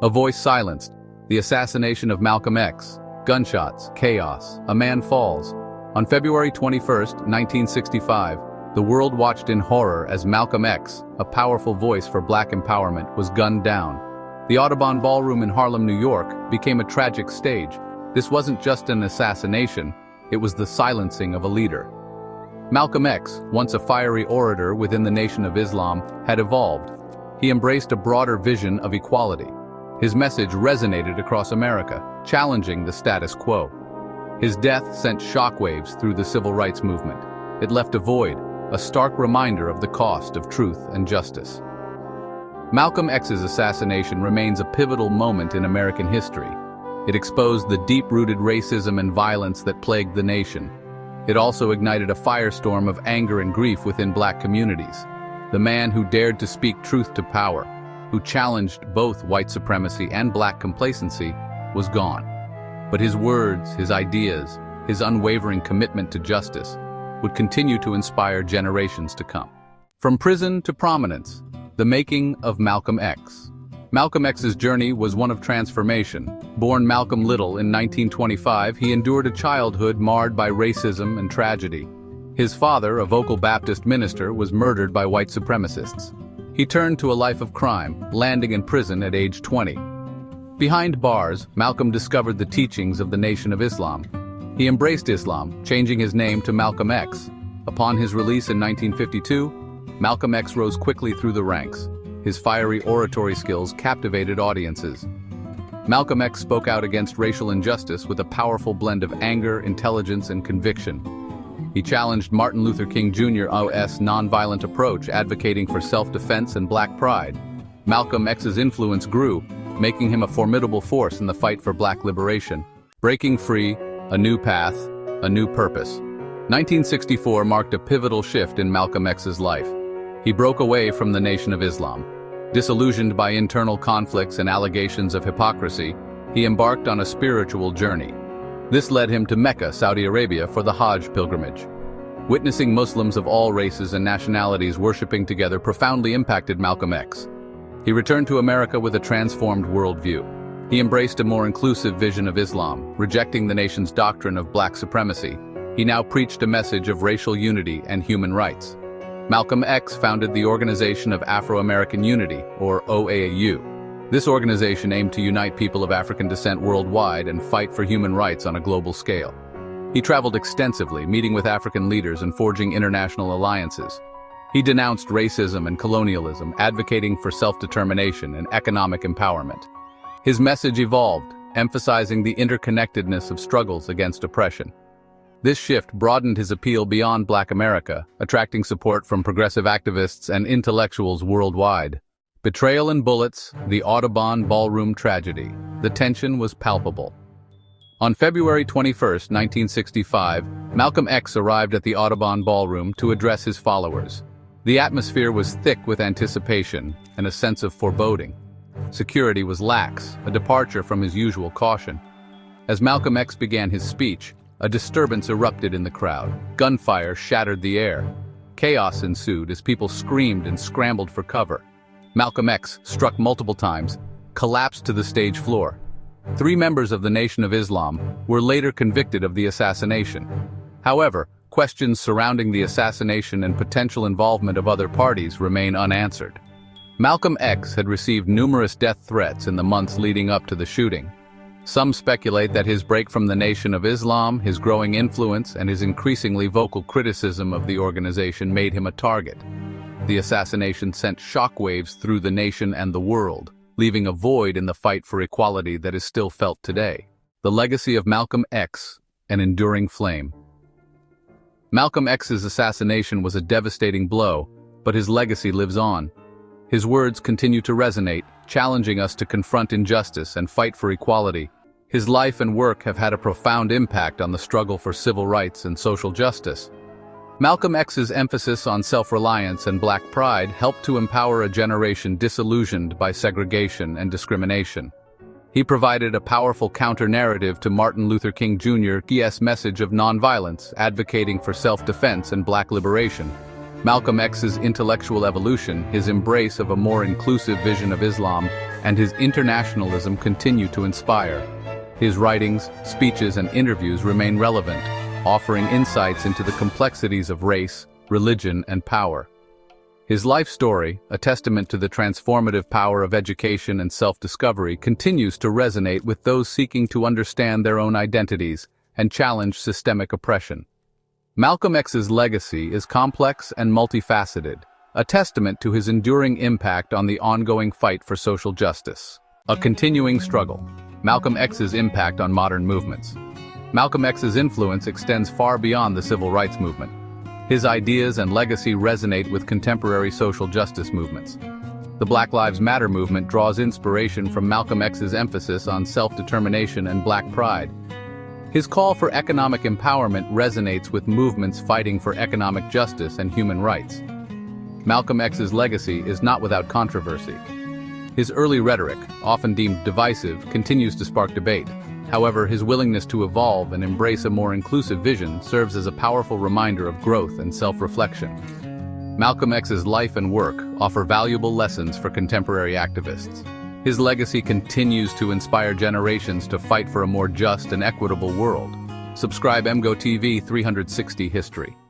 A voice silenced. The assassination of Malcolm X. Gunshots, chaos, a man falls. On February 21, 1965, the world watched in horror as Malcolm X, a powerful voice for black empowerment, was gunned down. The Audubon Ballroom in Harlem, New York, became a tragic stage. This wasn't just an assassination, it was the silencing of a leader. Malcolm X, once a fiery orator within the Nation of Islam, had evolved. He embraced a broader vision of equality. His message resonated across America, challenging the status quo. His death sent shockwaves through the civil rights movement. It left a void, a stark reminder of the cost of truth and justice. Malcolm X's assassination remains a pivotal moment in American history. It exposed the deep-rooted racism and violence that plagued the nation. It also ignited a firestorm of anger and grief within black communities. The man who dared to speak truth to power, who challenged both white supremacy and black complacency, was gone. But his words, his ideas, his unwavering commitment to justice would continue to inspire generations to come. From prison to prominence, the making of Malcolm X. Malcolm X's journey was one of transformation. Born Malcolm Little in 1925, he endured a childhood marred by racism and tragedy. His father, a vocal Baptist minister, was murdered by white supremacists. He turned to a life of crime, landing in prison at age 20. Behind bars, Malcolm discovered the teachings of the Nation of Islam. He embraced Islam, changing his name to Malcolm X. Upon his release in 1952, Malcolm X rose quickly through the ranks. His fiery oratory skills captivated audiences. Malcolm X spoke out against racial injustice with a powerful blend of anger, intelligence, and conviction. He challenged Martin Luther King Jr.'s nonviolent approach, advocating for self-defense and black pride. Malcolm X's influence grew, making him a formidable force in the fight for black liberation. Breaking free, a new path, a new purpose. 1964 marked a pivotal shift in Malcolm X's life. He broke away from the Nation of Islam. Disillusioned by internal conflicts and allegations of hypocrisy, he embarked on a spiritual journey. This led him to Mecca, Saudi Arabia, for the Hajj pilgrimage. Witnessing Muslims of all races and nationalities worshiping together profoundly impacted Malcolm X. He returned to America with a transformed worldview. He embraced a more inclusive vision of Islam, rejecting the nation's doctrine of black supremacy. He now preached a message of racial unity and human rights. Malcolm X founded the Organization of Afro-American Unity, or OAU. This organization aimed to unite people of African descent worldwide and fight for human rights on a global scale. He traveled extensively, meeting with African leaders and forging international alliances. He denounced racism and colonialism, advocating for self-determination and economic empowerment. His message evolved, emphasizing the interconnectedness of struggles against oppression. This shift broadened his appeal beyond Black America, attracting support from progressive activists and intellectuals worldwide. Betrayal and bullets, the Audubon Ballroom tragedy. The tension was palpable. On February 21, 1965, Malcolm X arrived at the Audubon Ballroom to address his followers. The atmosphere was thick with anticipation and a sense of foreboding. Security was lax, a departure from his usual caution. As Malcolm X began his speech, a disturbance erupted in the crowd. Gunfire shattered the air. Chaos ensued as people screamed and scrambled for cover. Malcolm X, struck multiple times, collapsed to the stage floor. 3 members of the Nation of Islam were later convicted of the assassination. However, questions surrounding the assassination and potential involvement of other parties remain unanswered. Malcolm X had received numerous death threats in the months leading up to the shooting. Some speculate that his break from the Nation of Islam, his growing influence, and his increasingly vocal criticism of the organization made him a target. The assassination sent shockwaves through the nation and the world, leaving a void in the fight for equality that is still felt today. The legacy of Malcolm X, an enduring flame. Malcolm X's assassination was a devastating blow, but his legacy lives on. His words continue to resonate, challenging us to confront injustice and fight for equality. His life and work have had a profound impact on the struggle for civil rights and social justice. Malcolm X's emphasis on self-reliance and black pride helped to empower a generation disillusioned by segregation and discrimination. He provided a powerful counter-narrative to Martin Luther King Jr.'s message of nonviolence, advocating for self-defense and black liberation. Malcolm X's intellectual evolution, his embrace of a more inclusive vision of Islam, and his internationalism continue to inspire. His writings, speeches, and interviews remain relevant, offering insights into the complexities of race, religion, and power. His life story, a testament to the transformative power of education and self-discovery, continues to resonate with those seeking to understand their own identities and challenge systemic oppression. Malcolm X's legacy is complex and multifaceted, a testament to his enduring impact on the ongoing fight for social justice. A continuing struggle. Malcolm X's impact on modern movements. Malcolm X's influence extends far beyond the civil rights movement. His ideas and legacy resonate with contemporary social justice movements. The Black Lives Matter movement draws inspiration from Malcolm X's emphasis on self-determination and Black pride. His call for economic empowerment resonates with movements fighting for economic justice and human rights. Malcolm X's legacy is not without controversy. His early rhetoric, often deemed divisive, continues to spark debate. However, his willingness to evolve and embrace a more inclusive vision serves as a powerful reminder of growth and self-reflection. Malcolm X's life and work offer valuable lessons for contemporary activists. His legacy continues to inspire generations to fight for a more just and equitable world. Subscribe emgotv360 History.